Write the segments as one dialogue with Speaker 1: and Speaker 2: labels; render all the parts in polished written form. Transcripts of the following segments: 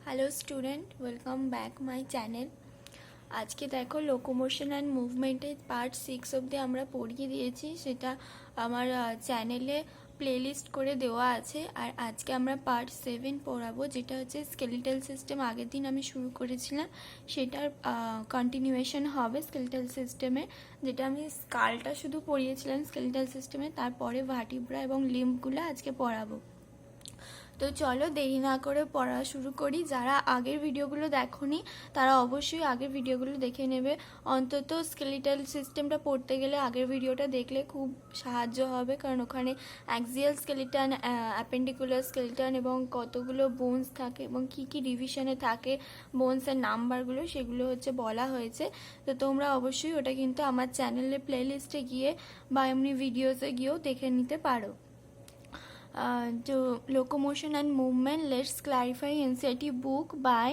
Speaker 1: Hello student, welcome back my channel. আজকে দেখো locomotion and মুভমেন্টের part 6 অবধি আমরা পড়িয়ে দিয়েছি, সেটা আমার চ্যানেলে প্লেলিস্ট করে দেওয়া আছে। আর আজকে আমরা পার্ট 7 পড়াবো, যেটা হচ্ছে স্কেলিটাল সিস্টেম। আগের দিন আমি শুরু করেছিলাম, সেটার কন্টিনিউয়েশন হবে স্কেলিটাল সিস্টেমে, যেটা আমি স্কালটা শুধু পড়িয়েছিলাম স্কেলিটাল সিস্টেমে, তারপরে ভার্টিব্রা এবং লিম্বগুলো আজকে পড়াবো। তো চলো দেরি না করে পড়া শুরু করি। যারা আগের ভিডিওগুলো দেখোনি তারা অবশ্যই আগের ভিডিওগুলো দেখে নেবে। অন্তত স্কেলিটাল সিস্টেমটা পড়তে গেলে আগের ভিডিওটা দেখলে খুব সাহায্য হবে, কারণ ওখানে অ্যাক্সিয়াল স্কেলিটন, অ্যাপেন্ডিকুলার স্কেলিটন এবং কতগুলো বোনস থাকে এবং কি কি ডিভিশনে থাকে বোনসের নাম্বারগুলো, সেগুলো হচ্ছে বলা হয়েছে। তো তোমরা অবশ্যই ওটা কিন্তু আমার চ্যানেলের প্লেলিস্টে গিয়ে বা এমনি ভিডিওসে গিয়েও দেখে নিতে পারো। To locomotion and movement, let's clarify NCERT book by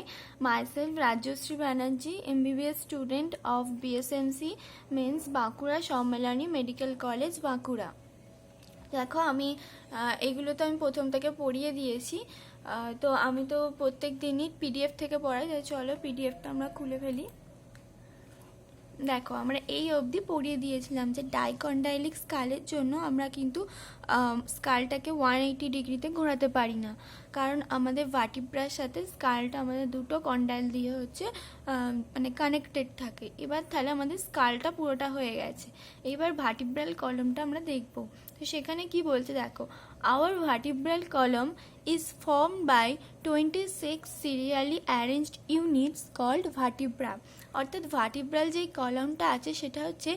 Speaker 1: myself, Rajyasree Banerjee, MBBS student of BSMC, means Bankura Sammilani medical college Bankura. দেখো আমি এগুলো তো আমি প্রথম থেকে পড়িয়ে দিয়েছি, তো আমি তো প্রত্যেক দিনই পিডিএফ থেকে পড়াই, তাই চলো পিডিএফটা আমরা খুলে ফেলি। দেখো আমরা এই অবধি পড়িয়ে দিয়েছিলাম যে ডাইকন্ডাইলিক স্কালের জন্য আমরা কিন্তু স্কালটাকে 180 ডিগ্রিতে ঘোরাতে পারি না, কারণ আমাদের ভার্টিব্রার সাথে স্কালটা আমাদের দুটো কন্ডাইল দিয়ে হচ্ছে মানে কানেক্টেড থাকে। এবার তাহলে আমাদের স্কালটা পুরোটা হয়ে গেছে। এবার ভার্টিব্রাল কলমটা আমরা দেখব। তো সেখানে কি বলছে দেখো, আওয়ার ভার্টিব্রাল কলম is formed by 26 serially arranged units called vertebra। অর্থাৎ ভার্টিব্রাল যেই কলমটা আছে সেটা হচ্ছে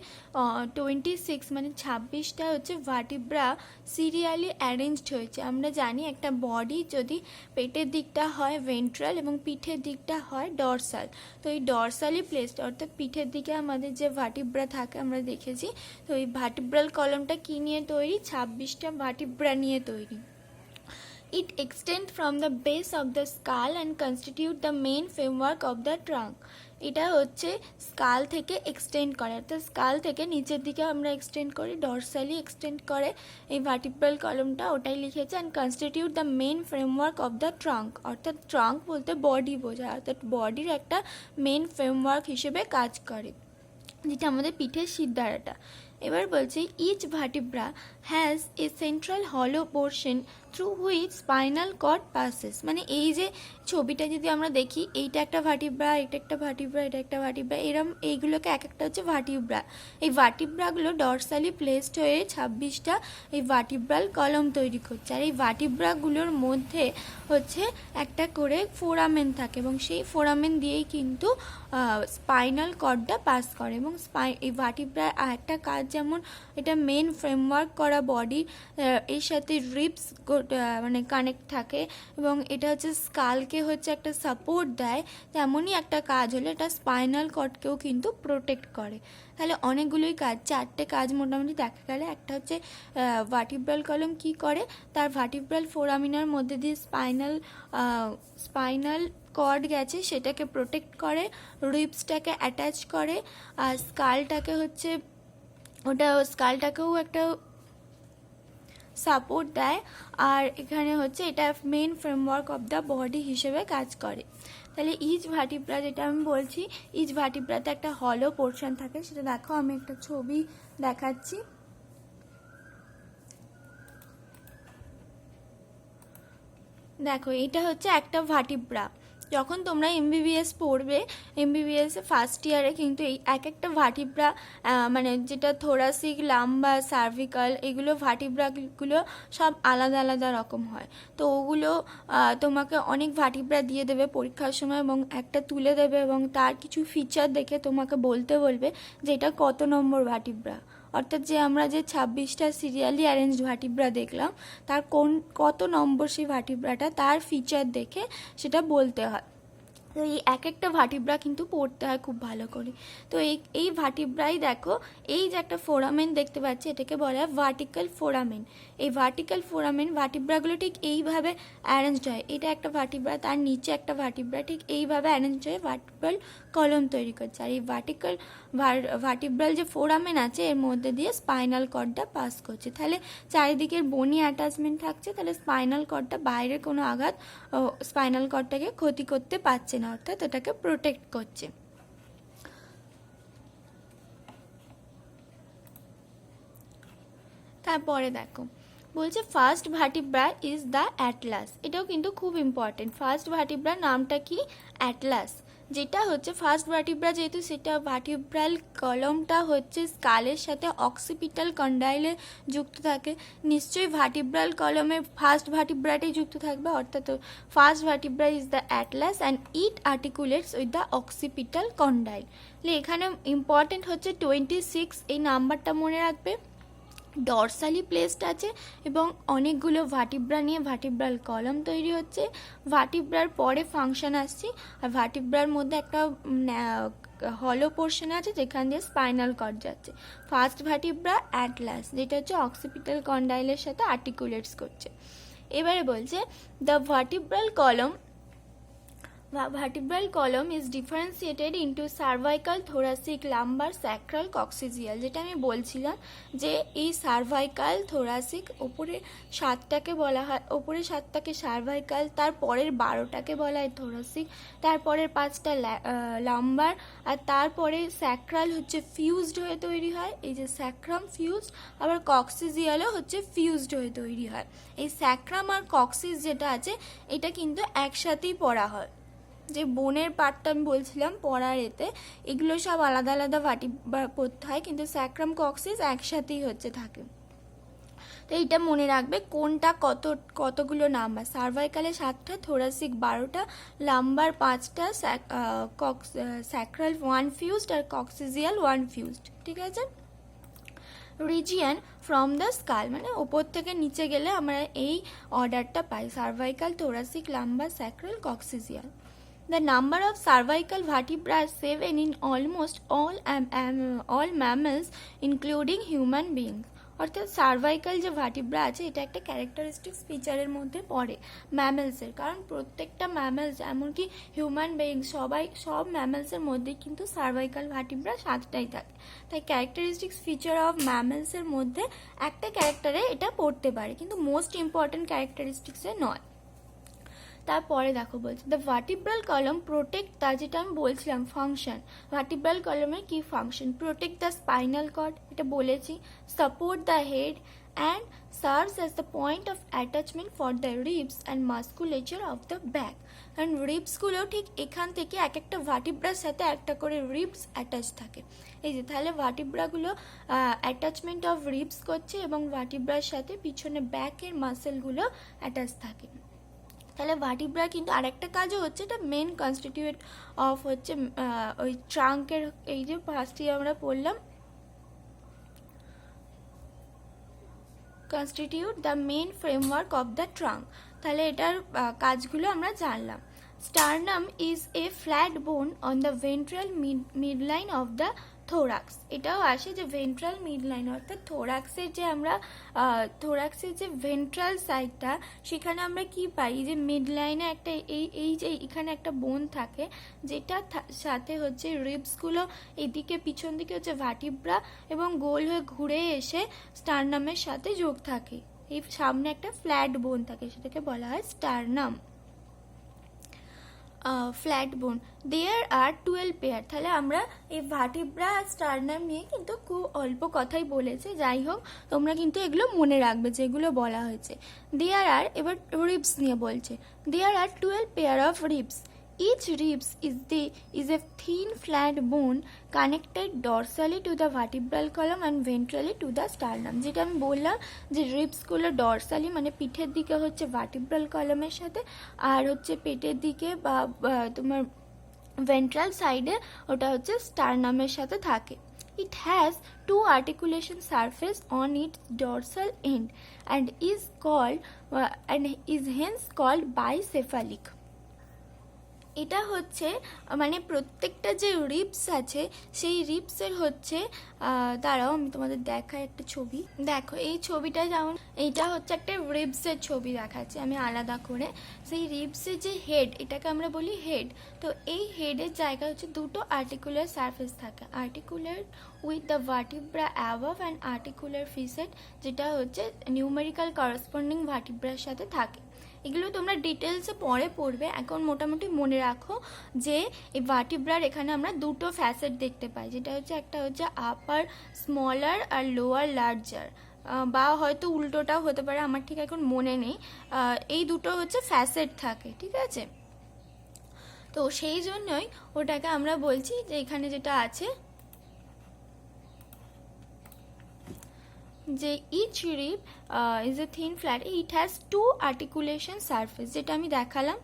Speaker 1: 26 মানে 26টা হচ্ছে ভার্টিব্রা সিরিয়ালি অ্যারেঞ্জড হয়েছে। আমরা জানি একটা বডি যদি পেটের দিকটা হয় ভেন্ট্রাল এবং পিঠের দিকটা হয় ডরসাল, তো এই ডরসালি প্লেসড অর্থাৎ পিঠের দিকে আমাদের যে ভার্টিব্রা থাকে আমরা দেখেছি। তো এই ভার্টিব্রাল কলমটা কী নিয়ে তৈরি? 26টা ভার্টিব্রা নিয়ে তৈরি। It extends from the base of the skull and constitute the main framework of the trunk। এটা হচ্ছে স্কাল থেকে এক্সটেন্ড করে, অর্থাৎ স্কাল থেকে নিচের দিকে আমরা এক্সটেন্ড করি, ডরসালি এক্সটেন্ড করে এই ভার্টিব্রাল কলমটা, ওটাই লিখেছে। And constitute the main framework of the trunk, অর্থাৎ ট্রাঙ্ক বলতে বডি বোঝায়, অর্থাৎ বডির একটা মেন ফ্রেমওয়ার্ক হিসেবে কাজ করে, যেটা আমাদের পিঠের শিরদাঁড়াটা। এবার বলছে each vertebra has a central hollow portion through which spinal cord passes. মানে এই যে ছবিটা যদি আমরা দেখি, এইটা একটা ভার্টিব্রা, এটা একটা ভার্টিব্রা, এটা একটা ভার্টিব্রা, এরম এইগুলোকে এক একটা হচ্ছে ভার্টিব্রা। এই ভার্টিব্রাগুলো ডরসালি প্লেসড হয়ে 26টা এই ভার্টিব্রাল কলম তৈরি করছে। আর এই ভার্টিব্রাগুলোর মধ্যে হচ্ছে একটা করে ফোরামেন থাকে এবং সেই ফোরামেন দিয়েই কিন্তু স্পাইনাল কর্ডটা পাস করে। এবং এই ভার্টিব্রার একটা কাজ, যেমন এটা মেন ফ্রেমওয়ার্ক করা বডি, এর সাথে রিবস মানে কানেক্ট থাকে এবং এটা হচ্ছে স্কালকে হচ্ছে একটা সাপোর্ট দেয়, তেমনই একটা কাজ হলো এটা স্পাইনাল কর্ডকেও কিন্তু প্রোটেক্ট করে। তাহলে অনেকগুলোই কাজ, 4টে কাজ মোটামুটি দেখা গেলে। একটা হচ্ছে ভার্টিব্রাল কলম কি করে, তার ভার্টিব্রাল ফোরামিনার মধ্যে দিয়ে স্পাইনাল কর্ড গেছে সেটাকে প্রোটেক্ট করে, রিবসটাকে অ্যাটাচ করে, আর স্কালটাকে হচ্ছে স্কালটাকেও একটা সাপোর্ট দেয়। আর এখানে হচ্ছে এটা main framework of the body হিসেবে কাজ করে। তাহলে ইচ ভার্টিব্রা, যেটা আমি বলছি, ইচ ভার্টিব্রাতে একটা হলো পোর্শন থাকে, সেটা দেখো আমি একটা ছবি দেখাচ্ছি। দেখো এটা হচ্ছে একটা ভার্টিব্রা। যখন তোমরা এমবিবিএস পড়বে, এমবিবিএস ফার্স্ট ইয়ারে কিন্তু এই এক একটা ভার্টিব্রা মানে যেটা থোরাসিক, লাম্বা, সার্ভিকাল, এগুলো ভার্টিব্রাগুলো সব আলাদা আলাদা রকম হয়। তো ওগুলো তোমাকে অনেক ভার্টিব্রা দিয়ে দেবে পরীক্ষার সময় এবং একটা তুলে দেবে এবং তার কিছু ফিচার দেখে তোমাকে বলতে বলবে যে এটা কত নম্বর ভার্টিব্রা। অর্থাৎ যে আমরা যে 26টা সিরিয়ালি অ্যারেঞ্জড ভার্টিব্রা দেখলাম, তার কত নম্বর সেই ভার্টিব্রাটা, তার ফিচার দেখে সেটা বলতে হয়। তো এই এক একটা ভার্টিব্রা কিন্তু পড়তে হয় খুব ভালো করে। তো এই ভার্টিব্রাই দেখো, এই যে একটা ফোরামেন দেখতে পাচ্ছি, এটাকে বলা হয় ভার্টিক্যাল ফোরামেন। এই ভার্টিক্যাল ফোরামেন ভার্টিব্রাগুলো ঠিক এইভাবে অ্যারেঞ্জড হয়। এটা একটা ভার্টিব্রা, তার নিচে একটা ভার্টিব্রা, ঠিক এইভাবে অ্যারেঞ্জ হয়ে ভার্টিব্রাল কলম তৈরি করছে। আর এই ভার্টিব্রাল যে ফোরামেন আছে এর মধ্যে দিয়ে স্পাইনাল কর্ডটা পাস করছে। তাহলে চারিদিকের বনি অ্যাটাচমেন্ট থাকছে, তাহলে স্পাইনাল কর্ডটা বাইরের কোনো আঘাত স্পাইনাল কর্ডটাকে ক্ষতি করতে পারছে না, অর্থাৎ ওটাকে প্রোটেক্ট করছে। তারপরে দেখো বলছে first vertebra is the Atlas. এটাও কিন্তু খুব ইম্পর্টেন্ট। ফার্স্ট ভার্টিব্রা নামটা কি? অ্যাটলাস। যেটা হচ্ছে ফার্স্ট ভার্টিব্রা, যেহেতু সেটা ভার্টিব্রাল কলমটা হচ্ছে স্কালের সাথে অক্সিপিটাল কন্ডাইলে যুক্ত থাকে, নিশ্চয়ই ভার্টিব্রাল কলমে ফার্স্ট ভার্টিব্রাটাই যুক্ত থাকবে, অর্থাৎ first vertebra is the atlas and it articulates with the occipital condyle. এখানে ইম্পর্টেন্ট হচ্ছে 26, এই নাম্বারটা মনে রাখবে। ডরসালি প্লেসড আছে এবং অনেকগুলো ভার্টিব্রা নিয়ে ভার্টিব্রাল কলম তৈরি হচ্ছে। ভার্টিব্রার পরে ফাংশন আসছে, আর ভার্টিব্রার মধ্যে একটা হলো পোর্শন আছে যেখান দিয়ে স্পাইনাল কর্ড যাচ্ছে। ফার্স্ট ভার্টিব্রা অ্যাটলাস, যেটা হচ্ছে অক্সিপিটাল কন্ডাইলের সাথে আর্টিকুলেটস করছে। এবারে বলছে the vertebral column is differentiated into cervical, thoracic, lumbar, sacral, coccygeal। যেটা আমি বলছিলাম যে এই সার্ভাইকাল, থোরাসিক, ওপরে 7টাকে বলা হয়, ওপরে 7টাকে সার্ভাইকাল, তারপরের 12টাকে বলা হয় থোরাসিক, তারপরের 5টা লাম্বার, আর তারপরে স্যাক্রাল হচ্ছে ফিউজড হয়ে তৈরি হয়, এই যে স্যাক্রাম ফিউজড, আবার কক্সিজিয়ালও হচ্ছে ফিউজড হয়ে তৈরি হয়। এই স্যাক্রাম আর কক্সিস যেটা আছে এটা কিন্তু একসাথেই পড়া হয়। যে বোনের পার্টটা আমি বলছিলাম পড়ার এতে, এগুলো সব আলাদা আলাদা ভার্টিব্রা পড়তে হয়, কিন্তু স্যাক্রাম কক্সিস একসাথেই হচ্ছে থাকে। তো এইটা মনে রাখবে কোনটা কতগুলো নাম্বার। সার্ভাইকালে 7টা, থোরাসিক 12টা, লাম্বার 5টা, স্যাক্রাল 1 ফিউজড আর কক্সিজিয়াল 1 ফিউজড। ঠিক আছে। রিজিয়ান ফ্রম দ্য স্কাল, মানে ওপর থেকে নিচে গেলে আমরা এই অর্ডারটা পাই, cervical, thoracic, lumbar, sacral, coccygeal. The number of cervical vertebrae is 7 in almost all mammals including human beings। অর্থাৎ সার্ভাইকাল যে ভার্টিব্রা আছে এটা একটা ক্যারেক্টারিস্টিক্স ফিচারের মধ্যে পড়ে ম্যামেলসের, কারণ প্রত্যেকটা ম্যামেলস এমনকি হিউম্যান বিইং সব ম্যামেলসের মধ্যে কিন্তু সার্ভাইকাল ভার্টিব্রা 7টাই থাকে। তাই ক্যারেক্টারিস্টিক্স ফিচার অফ ম্যামেলসের মধ্যে একটা ক্যারেক্টারে এটা পড়তে পারে, কিন্তু মোস্ট ইম্পর্টেন্ট ক্যারেক্টারিস্টিক্সে নয়। তারপরে দেখো বলছে দ্য ভার্টিব্রাল কলম প্রোটেক্ট, তার যেটা আমি বলছিলাম ফাংশন, ভার্টিব্রাল কলমের কি function? Protect the spinal cord, এটা বলেছি, support the head and serves as the point of attachment for the ribs and musculature of the back. কারণ রিবসগুলো ঠিক এখান থেকে এক একটা ভার্টিব্রার সাথে একটা করে রিবস অ্যাটাচ থাকে। এই যে তাহলে ভার্টিব্রাগুলো অ্যাটাচমেন্ট অফ রিবস করছে এবং ভার্টিব্রার সাথে পিছনে ব্যাকের মাসেলগুলো অ্যাটাচ থাকে। তাহলে ভার্টিব্রা কিন্তু আরেকটা কাজও হচ্ছে, এটা মেন কনস্টিটিউট অফ হচ্ছে ওই ট্রাঙ্কের, এই যে ফার্স্টে আমরা পড়লাম constitute the main framework of the trunk. তাহলে এটার কাজগুলো আমরা জানলাম। Sternum is a flat bone on the ventral midline of the thorax. এটাও আসে যে ভেন্ট্রাল মিডলাইন, অর্থাৎ থোরাক্সের যে আমরা থোরাক্সের যে ভেন্ট্রাল সাইডটা সেখানে আমরা কি পাই, যে মিডলাইনে একটা এই যে এখানে একটা বোন থাকে যেটা সাথে হচ্ছে রিবসগুলো এদিকে পিছন দিকে হচ্ছে ভার্টিব্রা এবং গোল হয়ে ঘুরে এসে স্টারনামের সাথে যোগ থাকে। এই সামনে একটা ফ্ল্যাট বোন থাকে, সেটাকে বলা হয় স্টারনাম। ফ্ল্যাট বোন, দেয়ার আর 12 পেয়ার। তাহলে আমরা এই ভার্টিব্রা আর স্টারনাম নিয়ে কিন্তু খুব অল্প কথাই বলেছে, যাই হোক তোমরা কিন্তু এগুলো মনে রাখবে যেগুলো বলা হয়েছে। দেয়ার আর, এবার রিবস নিয়ে বলছে, দেয়ার আর 12 pair of ribs. Each ribs is a thin flat bone connected dorsally to the vertebral column and ventrally to the sternum। যেটা আমি বললাম যে রিবসগুলো ডরসালি মানে পিঠের দিকে হচ্ছে ভার্টিব্রাল কলামের সাথে, আর হচ্ছে পেটের দিকে বা তোমার ভেন্ট্রাল সাইডে ওটা হচ্ছে স্টারনামের সাথে থাকে। It has two articulation surface on its dorsal end and is hence called bicephalic। এটা হচ্ছে মানে প্রত্যেকটা যে রিপস আছে সেই রিপসের হচ্ছে দাঁড়াও আমি তোমাদের দেখাই একটা ছবি। দেখো এই ছবিটা যেমন এইটা হচ্ছে একটা রিপসের ছবি দেখাচ্ছে আমি আলাদা করে। সেই রিপসের যে হেড, এটাকে আমরা বলি হেড। তো এই হেডের জায়গায় হচ্ছে দুটো আর্টিকুলার সারফেস থাকে, articular with the vertebra above and articular facet, যেটা হচ্ছে নিউমেরিক্যাল করসপন্ডিং ভার্টিব্রার সাথে থাকে। এগুলো তোমরা ডিটেলসে পরে পড়বে, এখন মোটামুটি মনে রাখো যে এই ভার্টিব্রার এখানে আমরা দুটো ফ্যাসেট দেখতে পাই, যেটা হচ্ছে একটা হচ্ছে আপার স্মলার আর লোয়ার লার্জার, বা হয়তো উল্টোটাও হতে পারে, আমার ঠিক এখন মনে নেই। এই দুটো হচ্ছে ফ্যাসেট থাকে, ঠিক আছে। তো সেই জন্যই ওটাকে আমরা বলছি যে এখানে যেটা আছে যে each rib is a thin flat, it has two articulation surface, যেটা আমি দেখালাম।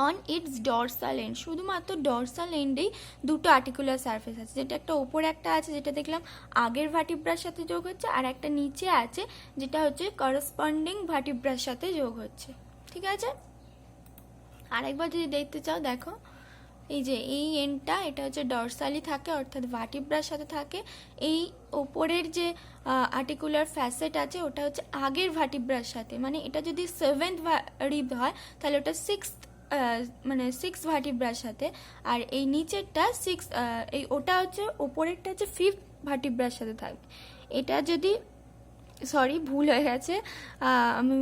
Speaker 1: অন ইটস ডরসাল এন্ড, শুধুমাত্র ডরসাল এন্ডেই দুটো আর্টিকুলার সারফেস আছে, যেটা একটা ওপরে একটা আছে যেটা দেখলাম আগের ভার্টিব্রার সাথে যোগ হচ্ছে, আর একটা নিচে আছে যেটা হচ্ছে করসপন্ডিং ভার্টিব্রার সাথে যোগ হচ্ছে, ঠিক আছে। আরেকবার যদি দেখতে চাও দেখো, এই যে এই এন্ডটা এটা হচ্ছে ডরসালি থাকে অর্থাৎ ভার্টিব্রার সাথে থাকে, এই ওপরের যে আর্টিকুলার ফ্যাসেট আছে ওটা হচ্ছে আগের ভার্টিব্রার সাথে, মানে এটা যদি 7th রিব হয় তাহলে ওটা 6th মানে 6 ভার্টিব্রার সাথে, আর এই নিচেরটা 6 এই ওটা হচ্ছে ওপরেরটা হচ্ছে 5th ভার্টিব্রার সাথে থাকবে। এটা যদি সরি ভুল হয়ে গেছে, আমি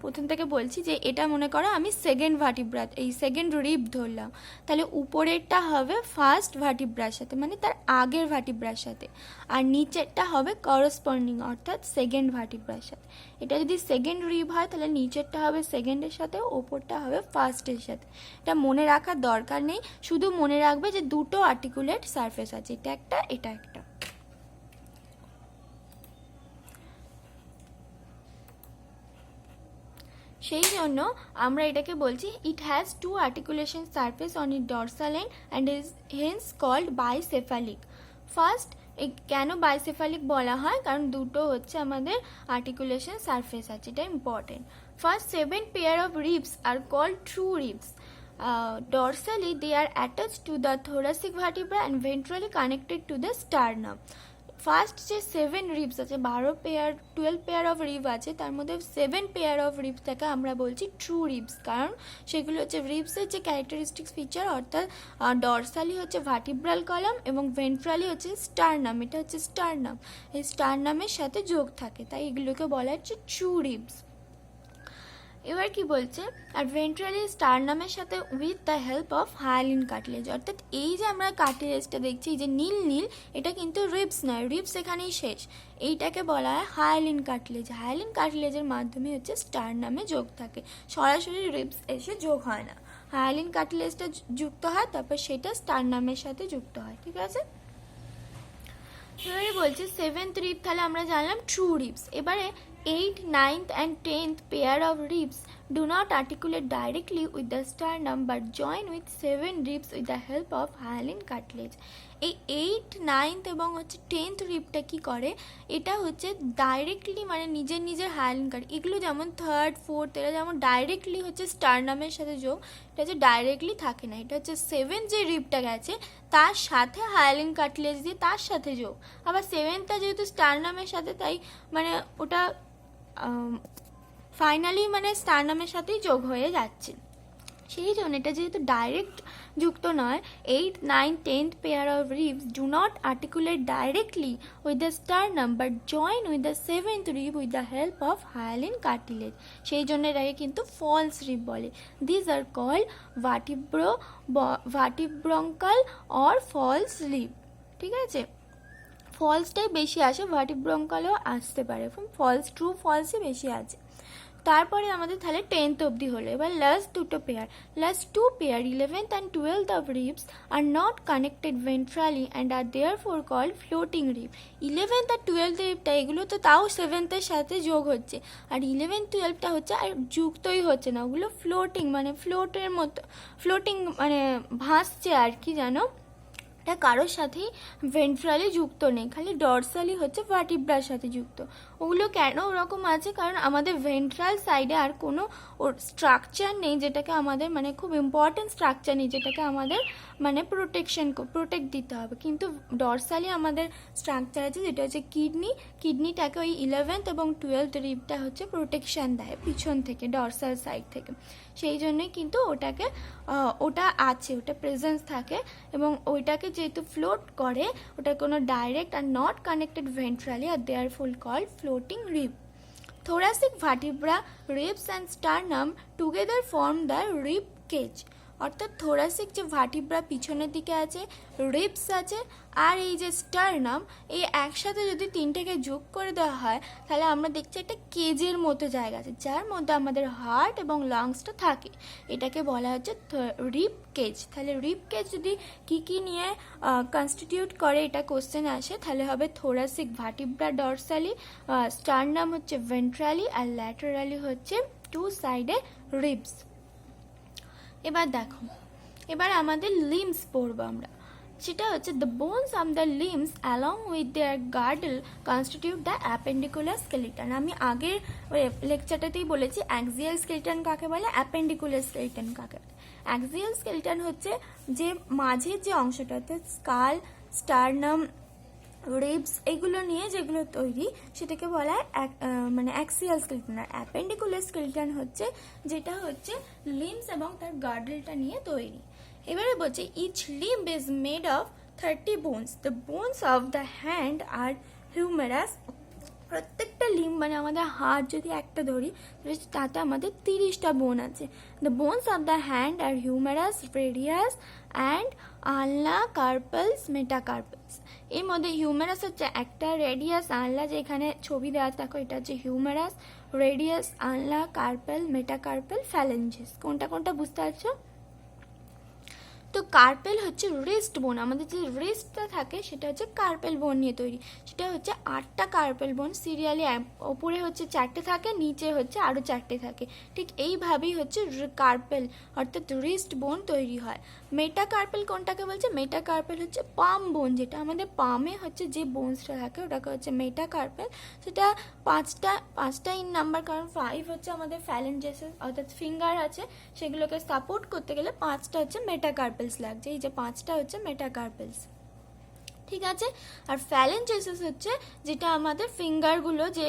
Speaker 1: প্রথম থেকে বলছি যে এটা মনে করো আমি সেকেন্ড ভার্টিব্রা, এই সেকেন্ড রিব ধরলাম, তাহলে উপরেরটা হবে ফার্স্ট ভার্টিব্রার সাথে মানে তার আগের ভার্টিব্রার সাথে, আর নিচেরটা হবে করসপন্ডিং অর্থাৎ সেকেন্ড ভার্টিব্রার সাথে। এটা যদি সেকেন্ড রিব হয় তাহলে নিচেরটা হবে সেকেন্ডের সাথে, ওপরটা হবে ফার্স্টের সাথে। এটা মনে রাখার দরকার নেই, শুধু মনে রাখবে যে দুটো আর্টিকুলেট সারফেস আছে, এটা একটা এটা একটা। সেই জন্য আমরা এটাকে বলছি it has two articulation surface on it dorsal end and is hence called bicephalic. First কেন বাইসেফালিক বলা হয়, কারণ দুটো হচ্ছে আমাদের আর্টিকুলেশন সারফেস আছে, এটা important. First 7 pair of ribs are called true ribs. Dorsally they are attached to the thoracic vertebra and ventrally connected to the sternum. First যে 7 রিবস আছে, 12 পেয়ার অফ রিব আছে, তার মধ্যে 7 পেয়ার অফ রিবসটাকে আমরা বলছি true ribs, কারণ সেগুলো হচ্ছে রিবসের যে ক্যারেক্টারিস্টিক্স ফিচার, অর্থাৎ ডরসালি হচ্ছে ভার্টিব্রাল কলাম এবং ভেন্ট্রালি হচ্ছে স্টারনাম, এটা হচ্ছে স্টারনাম, এই স্টারনামের সাথে যোগ থাকে, তাই এগুলোকে বলা হচ্ছে ট্রু রিবস। এবার কি বলছে, আর ভেন্ট্রালি স্টারনামের সাথে with the help of hyaline cartilage, অর্থাৎ এই যে আমরা কার্টিলেজটা দেখছি এই যে নীল নীল, এটা কিন্তু রিবস নয়, রিবস এখানেই শেষ, এইটাকে বলা হয় হায়ালিন কার্টিলেজ। হায়ালিন কার্টিলেজের মাধ্যমে হচ্ছে স্টারনামে যোগ থাকে, সরাসরি রিবস এসে যোগ হয় না, হায়ালিন কার্টিলেজটা যুক্ত হয় তারপর সেটা স্টারনামের সাথে যুক্ত হয়, ঠিক আছে। এবারে বলছে 7th রিব তাহলে আমরা জানলাম ট্রু রিবস। এবারে 8th, 9th and 10th pair of ribs do not articulate directly with the sternum but join with 7 ribs with the help of hyaline cartilage. এই 8th, 9th এবং হচ্ছে 10th রিবটা কি করে, এটা হচ্ছে ডাইরেক্টলি মানে নিজের নিজের হায়ালিন কার্ট, এগুলো যেমন 3rd, 4th এরা যেমন ডাইরেক্টলি হচ্ছে স্টারনামের সাথে যোগ, এটা হচ্ছে ডাইরেক্টলি থাকে না, এটা হচ্ছে 7 যে রিবটা গেছে তার সাথে হায়ালিন কার্টিলেজ দিয়ে তার সাথে যোগ, আবার 7টা যেহেতু স্টারনামের সাথে তাই মানে ওটা ফাইনালি মানে স্টারনামের সাথেই যোগ হয়ে যাচ্ছে, সেই জন্য এটা যেহেতু ডাইরেক্ট যুক্ত নয়। 8th, 9th, 10th pair of ribs do not articulate directly with the sternum but join with the 7th rib with the help of hyaline cartilage, সেই জন্য এটাকে কিন্তু ফলস রিব বলে। This are called vertebrochondral or false rib, ঠিক আছে। ফলসটাই বেশি আসে, ভার্টিব্রঙ্কালও আসতে পারে, ফলস ট্রু ফলসই বেশি আছে। তারপরে আমাদের তাহলে 10th অবধি হলো। এবার লাস্ট দুটো pair, last 2 pair 11th and 12th of ribs are not connected ventrally and are therefore called floating rib. 11th R 12th রিবটা এগুলো তো তাও 7th এর সাথে যোগ হচ্ছে, আর 11th 12টা হচ্ছে আর যুক্তই হচ্ছে না, ওগুলো ফ্লোটিং মানে ফ্লোটের মতো, ফ্লোটিং মানে ভাসছে আর কি জানো, এটা কারোর সাথেই ভেন্ট্রালি যুক্ত নেই, খালি ডরসালি হচ্ছে ভার্টিব্রার সাথে যুক্ত। ওগুলো কেন ওরকম আছে, কারণ আমাদের ভেন্ট্রাল সাইডে আর কোনো ওর স্ট্রাকচার নেই, যেটাকে আমাদের মানে খুব ইম্পর্টেন্ট স্ট্রাকচার নেই, যেটাকে আমাদের মানে প্রোটেক্ট দিতে হবে। কিন্তু ডরসালি আমাদের স্ট্রাকচার আছে, যেটা হচ্ছে কিডনিটাকে ওই 11th এবং 12th রিবটা হচ্ছে প্রোটেকশন দেয় পিছন থেকে, ডরসাল সাইড থেকে। সেই জন্যই কিন্তু ওটা আছে, ওটা প্রেজেন্স থাকে, এবং ওইটাকে যেহেতু ফ্লোট করে, ওটা কোনো direct are not connected ventrally, আর they are full called floating rib. Thoracic vertebra, ribs and sternum together form the rib cage. অর্থাৎ থোরাসিক যে ভার্টিব্রা পিছনের দিকে আছে, রিবস আছে, আর এই যে স্টারনাম, এই একসাথে যদি তিনটাকে যোগ করে দেওয়া হয়, তাহলে আমরা দেখছি একটা কেজের মতো জায়গা আছে, যার মধ্যে আমাদের হার্ট এবং লাংসটা থাকে। এটাকে বলা হচ্ছে রিব কেজ। তাহলে রিব কেজ যদি কি নিয়ে কনস্টিটিউট করে এটা কোশ্চেন আসে, তাহলে হবে থোরাসিক ভার্টিব্রা ডরসালি, স্টারনাম হচ্ছে ভেন্ট্রালি, আর ল্যাটারালি হচ্ছে টু সাইডে রিবস। এবার দেখো, এবার আমাদের লিমস পড়বো আমরা, সেটা হচ্ছে the bones of the limbs along with their girdle constitute the appendicular skeleton. আমি আগের লেকচারটাতেই বলেছি অ্যাক্সিয়াল স্কেলিটন কাকে বলে, অ্যাপেন্ডিকুলার স্কেলিটন কাকে বলে। অ্যাক্সিয়াল স্কেলিটন হচ্ছে যে মাঝের যে অংশটা, অর্থাৎ স্কাল, স্টারনাম, রিবস এগুলো নিয়ে যেগুলো তৈরি, সেটাকে বলা হয় মানে অ্যাক্সিয়াল স্কেলিটন। আর অ্যাপেন্ডিকুলার স্কেলিটন হচ্ছে যেটা হচ্ছে লিমস এবং তার গার্ডেলটা নিয়ে তৈরি। এবারে বলছে each limb is made of 30 bones. The bones of the hand R humerus. প্রত্যেকটা লিম্ব মানে আমাদের হাত যদি একটা ধরি, তাতে আমাদের 30টা বোন আছে। The bones of the hand R humerus, radius and আনলা, কার্পেলস, মেটাকার্পেলস। এর মধ্যে হিউমেরাস হচ্ছে একটা, রেডিয়াস, আনলা, যেখানে ছবি দেওয়া থাকো এটা হচ্ছে হিউমেরাস, রেডিয়াস, আনলা, কার্পেল, মেটাকার্পেল, ফ্যালেঞ্জেস। কোনটা বুঝতে পারছো? তো কার্পেল হচ্ছে রিস্ট বোন, আমাদের যে রিস্টটা থাকে সেটা হচ্ছে কার্পেল বোন নিয়ে তৈরি। সেটা হচ্ছে 8টা কার্পেল বোন সিরিয়ালি, ওপরে হচ্ছে 4টে থাকে, নিচে হচ্ছে আরও 4টে থাকে। ঠিক এইভাবেই হচ্ছে কার্পেল অর্থাৎ রিস্ট বোন তৈরি হয়। মেটাকার্পেল কোনটাকে বলছে? মেটাকার্পেল হচ্ছে পাম বোন, যেটা আমাদের পামে হচ্ছে যে বোনসটা থাকে ওটাকে হচ্ছে মেটাকার্পেল। সেটা পাঁচটা ইন নাম্বার, কারণ 5 হচ্ছে আমাদের ফ্যালেঞ্জেস অর্থাৎ ফিঙ্গার আছে, সেগুলোকে সাপোর্ট করতে গেলে 5টা হচ্ছে মেটাকার্পেলস লাগছে। এই যে 5টা হচ্ছে মেটাকার্পেলস, ঠিক আছে। আর ফ্যালেঞ্জেসিস হচ্ছে যেটা আমাদের ফিঙ্গারগুলো যে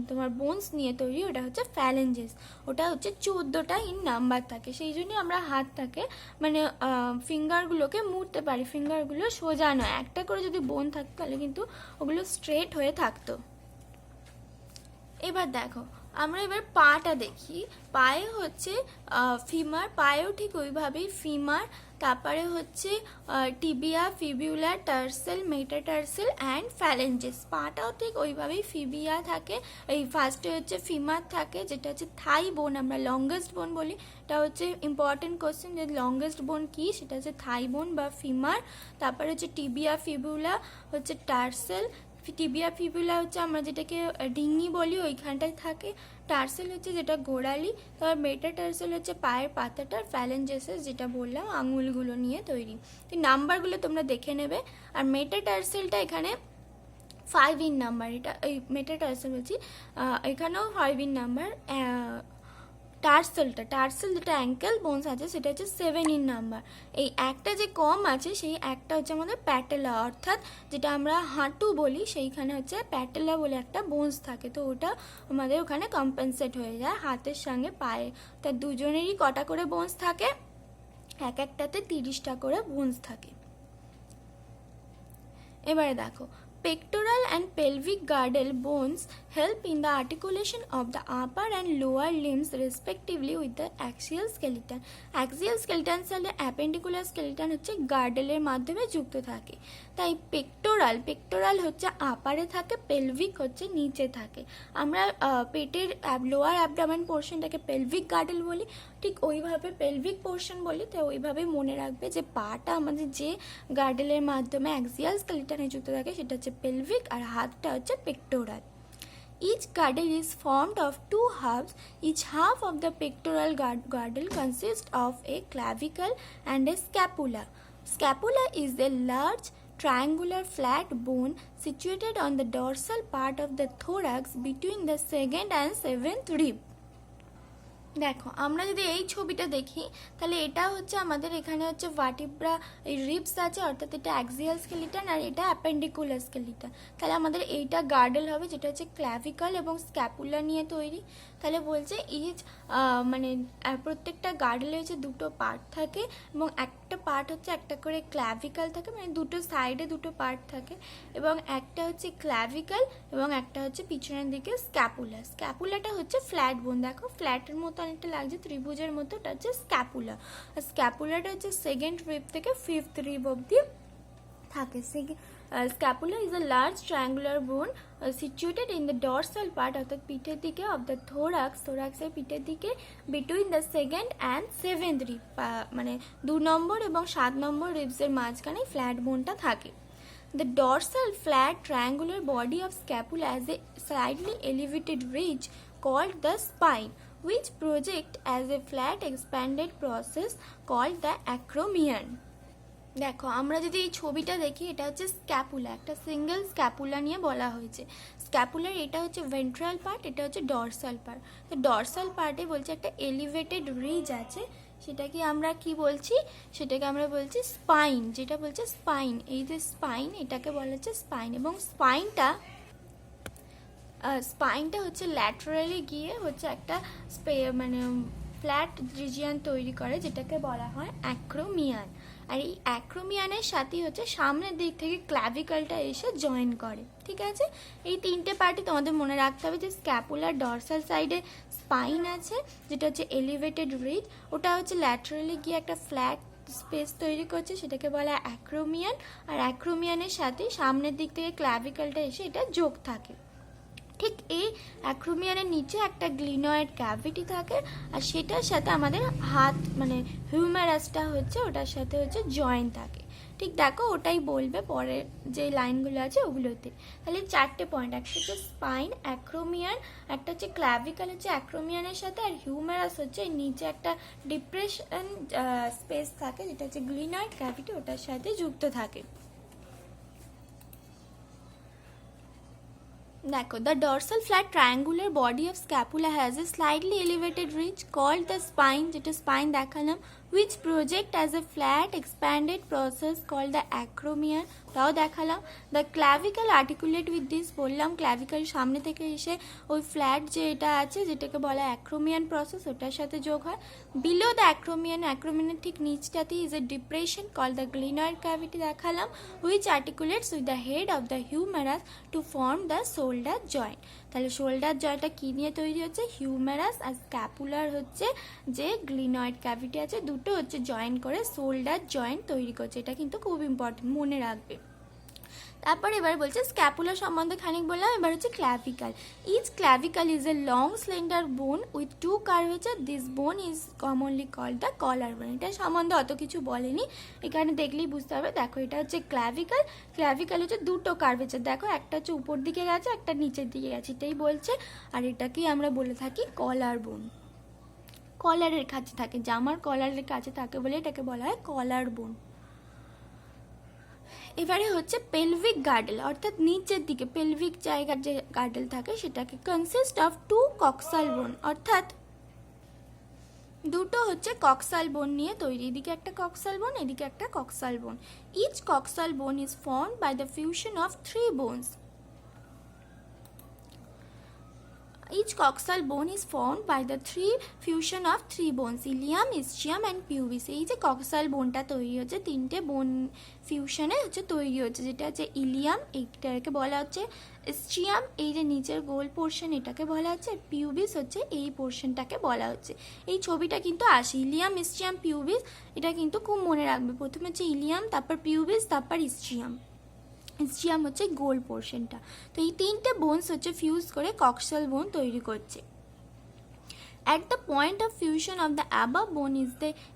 Speaker 1: তোমার বোনস নিয়ে তৈরি, ওটা হচ্ছে ফ্যালেঞ্জেস। ওটা হচ্ছে 14টা ইন নাম্বার থাকে, সেই জন্যই আমরা হাতটাকে মানে ফিঙ্গারগুলোকে মুড়তে পারি। ফিঙ্গারগুলো সোজা নয়, একটা করে যদি বোন থাকতো তাহলে কিন্তু ওগুলো স্ট্রেট হয়ে থাকতো। এবার দেখো, আমরা এবার পাটা দেখি। পায়ে হচ্ছে ফিমার, পায়েও ঠিক ওইভাবেই ফিমার, তারপরে হচ্ছে টিবিয়া, ফিবিউলার, টার্সেল, মেটাটার্সেল অ্যান্ড ফ্যালেঞ্জেস। পাটাও ঠিক ওইভাবেই ফিবিয়া থাকে, এই ফার্স্টে হচ্ছে ফিমার থাকে, যেটা হচ্ছে থাই বোন, আমরা লংগেস্ট বোন বলি। এটা হচ্ছে ইম্পর্টেন্ট কোশ্চেন যে লংগেস্ট বোন কি, সেটা হচ্ছে থাই বোন বা ফিমার। তারপরে হচ্ছে টিবিয়া, ফিবিউলা হচ্ছে টার্সেল, টিবিয়া ফিবুলা হচ্ছে আমরা যেটাকে ডিঙি বলি, ওইখানটায় থাকে। টার্সেল হচ্ছে যেটা গোড়ালি, তারপর মেটাটার্সেল হচ্ছে পায়ের পাতাটার, ফ্যালেঞ্জেসেস যেটা বললাম আঙুলগুলো নিয়ে তৈরি। তো নাম্বারগুলো তোমরা দেখে নেবে। আর মেটাটার্সেলটা এখানে 5 ইন নাম্বার, এটা এই মেটাটার্সেল বলছি, এখানেও 5 ইন নাম্বার। টার্সেল যেটা অ্যাঙ্কেল বোনস আছে সেটা হচ্ছে 7 ইন নাম্বার। এই একটা যে কম আছে সেই একটা হচ্ছে আমাদের প্যাটেলা, অর্থাৎ যেটা আমরা হাঁটু বলি, সেইখানে হচ্ছে প্যাটেলা বলে একটা বোনস থাকে। তো ওটা আমাদের ওখানে কম্পেনসেট হয়ে যায় হাতের সঙ্গে পায়ে। তা দুজনেরই কটা করে বোনস থাকে? এক একটাতে 30টা করে বোনস থাকে। এবারে দেখো, pectoral and pelvic girdle bones help in the articulation of the upper and lower limbs respectively with the axial skeleton. Axial skeleton সাথে appendicular skeleton হচ্ছে গার্ডেলের মাধ্যমে যুক্ত থাকে। তাই পেক্টোরাল হচ্ছে আপারে থাকে, পেলভিক হচ্ছে নিচে থাকে। আমরা পেটের লোয়ার অ্যাবডোমেন পোর্শনটাকে পেলভিক গার্ডেল বলি, ঠিক ওইভাবে পেলভিক পোর্শন বলি। তো ওইভাবে মনে রাখবে যে পাটা আমাদের যে গার্ডেলের মাধ্যমে অ্যাক্সিয়াল স্কেলিটনে যুক্ত থাকে সেটা হচ্ছে পেলভিক, আর হাতটা হচ্ছে pectoral. Each girdle is formed of 2 halves. Each half of the pectoral girdle consists of a clavicle and a scapula. Scapula is a large triangular flat bone situated on the dorsal part of the thorax between the second and seventh rib. দেখো আমরা যদি এই ছবিটা দেখি তাহলে এটা হচ্ছে আমাদের এখানে হচ্ছে ভার্টিব্রা এই রিবস আছে, অর্থাৎ এটা অ্যাক্সিয়াল স্কেলিটন আর এটা অ্যাপেন্ডিকুলার স্কেলিটন। তাহলে আমাদের এইটা গার্ডেল হবে যেটা হচ্ছে ক্ল্যাভিকল এবং স্ক্যাপুলা নিয়ে তৈরি। তাহলে বলছে ইচ মানে প্রত্যেকটা গার্ডেলে হচ্ছে দুটো পার্ট থাকে এবং একটা পার্ট হচ্ছে একটা করে ক্ল্যাভিকল থাকে, মানে দুটো সাইডে দুটো পার্ট থাকে, এবং একটা হচ্ছে ক্ল্যাভিকল এবং একটা হচ্ছে পিছনের দিকে স্ক্যাপুলা। স্ক্যাপুলাটা হচ্ছে ফ্ল্যাট বোন, দেখো ফ্ল্যাটের মতো অনেকটা লাগছে, ত্রিভুজের মতো, ওটা হচ্ছে স্ক্যাপুলা। আর স্ক্যাপুলাটা হচ্ছে সেকেন্ড রিব থেকে ফিফথ রিব অবধি থাকে। Scapula is a large triangular bone situated in the dorsal part অর্থাৎ পিঠের দিকে of the thorax, thoraxের পিঠের দিকে between the second and seventh rib, মানে 2 নম্বর এবং 7 নম্বর রিবসের মাঝখানে ফ্ল্যাট বোনটা থাকে। The dorsal flat triangular body of scapula has a slightly elevated ridge called the spine, which project as a flat expanded process called the acromion. দেখো আমরা যদি এই ছবিটা দেখি, এটা হচ্ছে স্ক্যাপুলা, একটা সিঙ্গেল স্ক্যাপুলা নিয়ে বলা হয়েছে। স্ক্যাপুলার এটা হচ্ছে ভেন্ট্রাল পার্ট, এটা হচ্ছে ডরসাল পার্ট। তো ডরসাল পার্টে বলছে একটা এলিভেটেড রিজ আছে, সেটাকে আমরা কি বলছি, সেটাকে আমরা বলছি স্পাইন, যেটা বলছে স্পাইন। এই যে স্পাইন, এটাকে বলা হচ্ছে স্পাইন, এবং স্পাইনটা হচ্ছে ল্যাটারালি গিয়ে হচ্ছে একটা মানে ফ্ল্যাট রিজিয়ন তৈরি করে, যেটাকে বলা হয় অ্যাক্রোমিয়ান। আর এই অ্যাক্রোমিয়ানের সাথে হচ্ছে সামনের দিক থেকে ক্ল্যাভিকলটা এসে জয়েন করে। ঠিক আছে, এই তিনটে পার্টি তোমাদের মনে রাখতে হবে যে স্ক্যাপুলার ডরসাল সাইডে স্পাইন আছে, যেটা হচ্ছে এলিভেটেড রিজ, ওটা হচ্ছে ল্যাটারালি গিয়ে একটা ফ্ল্যাট স্পেস তৈরি করছে, সেটাকে বলা হয় অ্যাক্রোমিয়ান। আর অ্যাক্রোমিয়ানের সাথে সামনের দিক থেকে ক্ল্যাভিকলটা এসে এটা যোগ থাকে। ঠিক এই অ্যাক্রোমিয়ানের নিচে একটা গ্লিনয়েড ক্যাভিটি থাকে, আর সেটার সাথে আমাদের হাত মানে হিউমেরাসটা হচ্ছে ওটার সাথে হচ্ছে জয়েন থাকে। ঠিক দেখো ওটাই বলবে পরে যে লাইনগুলো আছে ওগুলোতে। তাহলে 4টে পয়েন্ট, একটা হচ্ছে স্পাইন, অ্যাক্রোমিয়ান, একটা হচ্ছে ক্ল্যাভিকল হচ্ছে অ্যাক্রোমিয়ানের সাথে, আর হিউমেরাস হচ্ছে নিচে একটা ডিপ্রেশন স্পেস থাকে যেটা হচ্ছে গ্লিনয়েড ক্যাভিটি, ওটার সাথে যুক্ত থাকে। দেখো, the dorsal flat triangular body of scapula has a slightly elevated ridge called the spine, যেটা স্পাইন দেখালাম, which project as a flat expanded process called the acromion, তাও দেখালাম। the clavicle articulate with this, বললাম clavicle সামনে থেকে এসে ওই flat যে এটা আছে যেটাকে বলা অ্যাক্রোমিয়ান প্রসেস, ওটার সাথে যোগ হয়। বিলো দ্য অ্যাক্রোমিয়ানের ঠিক নিচটাতে is a depression called the glenoid cavity দেখালাম, which articulates with the head of the humerus to form the shoulder joint। তাহলে শোল্ডার জয়েন্টটা কি নিয়ে তৈরি হচ্ছে, হিউমেরাস আর স্ক্যাপুলার হচ্ছে যে গ্লিনয়েড ক্যাভিটি আছে, দুটো হচ্ছে জয়েন করে শোল্ডার জয়েন্ট তৈরি করছে। এটা কিন্তু খুব ইম্পর্টেন্ট, মনে রাখবে। তারপর এবার বলছে স্ক্যাপুলা সম্বন্ধে খানিক বললাম, এবার হচ্ছে clavicle. Each clavicle is a long slender bone with 2 curvature, this bone is commonly called the collar bone. এটা সম্বন্ধে অত কিছু বলেনি, এখানে দেখলেই বুঝতে হবে। দেখো এটা হচ্ছে ক্ল্যাভিকল, ক্ল্যাভিকল হচ্ছে দুটো কার্ভেচার, দেখো একটা হচ্ছে উপর দিকে গেছে, একটা নিচের দিকে গেছে, এটাই বলছে। আর এটাকেই আমরা বলে থাকি কলার বোন, কলারের কাছে থাকে, জামার কলারের কাছে থাকে বলে এটাকে বলা হয় কলার বোন। এবারে হচ্ছে পেলভিক গার্ডেল, অর্থাৎ নিচের দিকে পেলভিক জায়গার যে গার্ডেল থাকে সেটাকে কনসিস্ট অফ 2 কক্সাল বোন, অর্থাৎ দুটো হচ্ছে কক্সাল বোন নিয়ে তৈরি, এদিকে একটা কক্সাল বোন, এদিকে একটা coxal bone. Each coxal bone is formed by the fusion of 3 bones. Each coxal bone is formed by the fusion of 3 bones, ilium, ischium and pubis। এই যে কক্সাল বোনটা তৈরি হচ্ছে তিনটে বোন ফিউশনে হচ্ছে তৈরি হচ্ছে, যেটা হচ্ছে ইলিয়াম, এইটাকে বলা হচ্ছে ইস্চিয়াম, এই যে নিচের গোল পোর্শন এটাকে বলা হচ্ছে, পিউবিস হচ্ছে এই পোর্শনটাকে বলা হচ্ছে। এই ছবিটা কিন্তু আসে ইলিয়াম, ইস্চিয়াম, পিউবিস, এটা কিন্তু খুব মনে রাখবে। প্রথমে হচ্ছে ইলিয়াম, তারপর পিউবিস, তারপর ইস্চিয়াম। ইস্চিয়াম হচ্ছে গোল পোর্শনটা। তো এই তিনটে বোনস হচ্ছে ফিউজ করে কক্সাল বোন তৈরি করছে। At the point of fusion of the above bone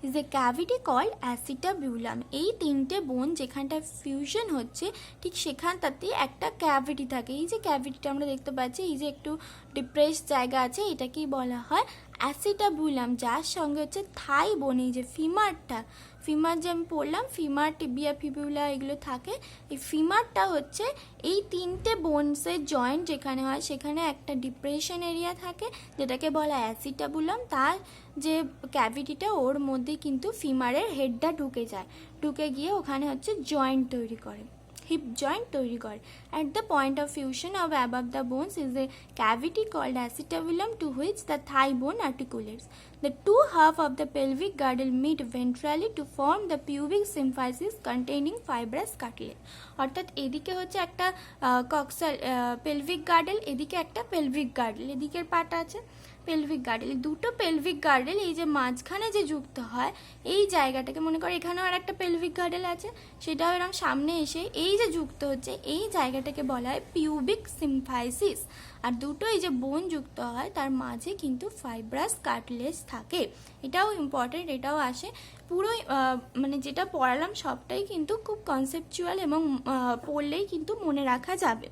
Speaker 1: is a cavity called acetabulum। এই তিনটে বোন যেখানটা ফিউশন হচ্ছে ঠিক সেখানটাতে একটা ক্যাভিটি থাকে। এই যে ক্যাভিটিটা আমরা দেখতে পাচ্ছি, এই যে একটু ডিপ্রেস জায়গা আছে, এটাকেই বলা হয় অ্যাসিটাবুলাম, যার সঙ্গে হচ্ছে থাই বোন, এই যে ফিমারটা, ফিমার যে আমি পড়লাম, ফিমার, টিবিয়া, ফিবিউলা এগুলো থাকে, এই ফিমারটা হচ্ছে এই তিনটে বোনসের জয়েন্ট যেখানে হয় সেখানে একটা ডিপ্রেশন এরিয়া থাকে যেটাকে বলা অ্যাসিটাবুলাম। তার যে ক্যাভিটিটা ওর মধ্যে কিন্তু ফিমারের হেডটা ঢুকে যায়, ঢুকে গিয়ে ওখানে হচ্ছে জয়েন্ট তৈরি করে, হিপ জয়েন্ট তৈরি করে। At the point of fusion of above the bones is a cavity called acetabulum to which the thigh bone articulates. The two halves of the pelvic girdle meet ventrally to form the pubic symphysis containing fibrous cartilage. অর্থাৎ এদিকে হচ্ছে একটা coxal pelvic girdle, এদিকে একটা pelvic girdle, এদিকের part আছে pelvic girdle. দুটো pelvic girdle এই যে মাঝখানে যে যুক্ত হয় এই জায়গাটাকে, মনে করো এখানেও আর একটা পেলভিক গার্ডেল আছে, সেটাও এরকম সামনে এসে এই যে যুক্ত হচ্ছে এই জায়গাটাকে বলা হয় পিউবিক সিম্ফাইসিস। আর দুটো এই যে বোন যুক্ত হয় তার মাঝে কিন্তু ফাইব্রাস কার্টিলেজ থাকে। এটাও ইম্পর্টেন্ট, এটাও আসে পুরোই, মানে যেটা পড়ালাম সবটাই কিন্তু খুব কনসেপচুয়াল এবং পড়লেই কিন্তু মনে রাখা যাবে।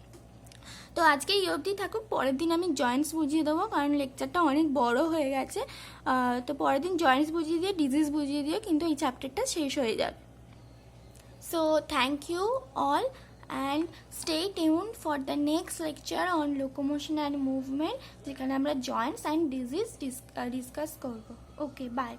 Speaker 1: তো আজকে এই অবধি থাকুক, পরের দিন আমি জয়েন্টস বুঝিয়ে দেবো কারণ লেকচারটা অনেক বড় হয়ে গেছে। তো পরের দিন জয়েন্টস বুঝিয়ে দিয়ে ডিজিজ বুঝিয়ে দিয়ে কিন্তু এই চ্যাপ্টারটা শেষ হয়ে যাবে। So thank you all and stay tuned for the next lecture on locomotion and movement, যেখানে আমরা জয়েন্টস অ্যান্ড ডিজিজ ডিসকাস করবো। Okay, by.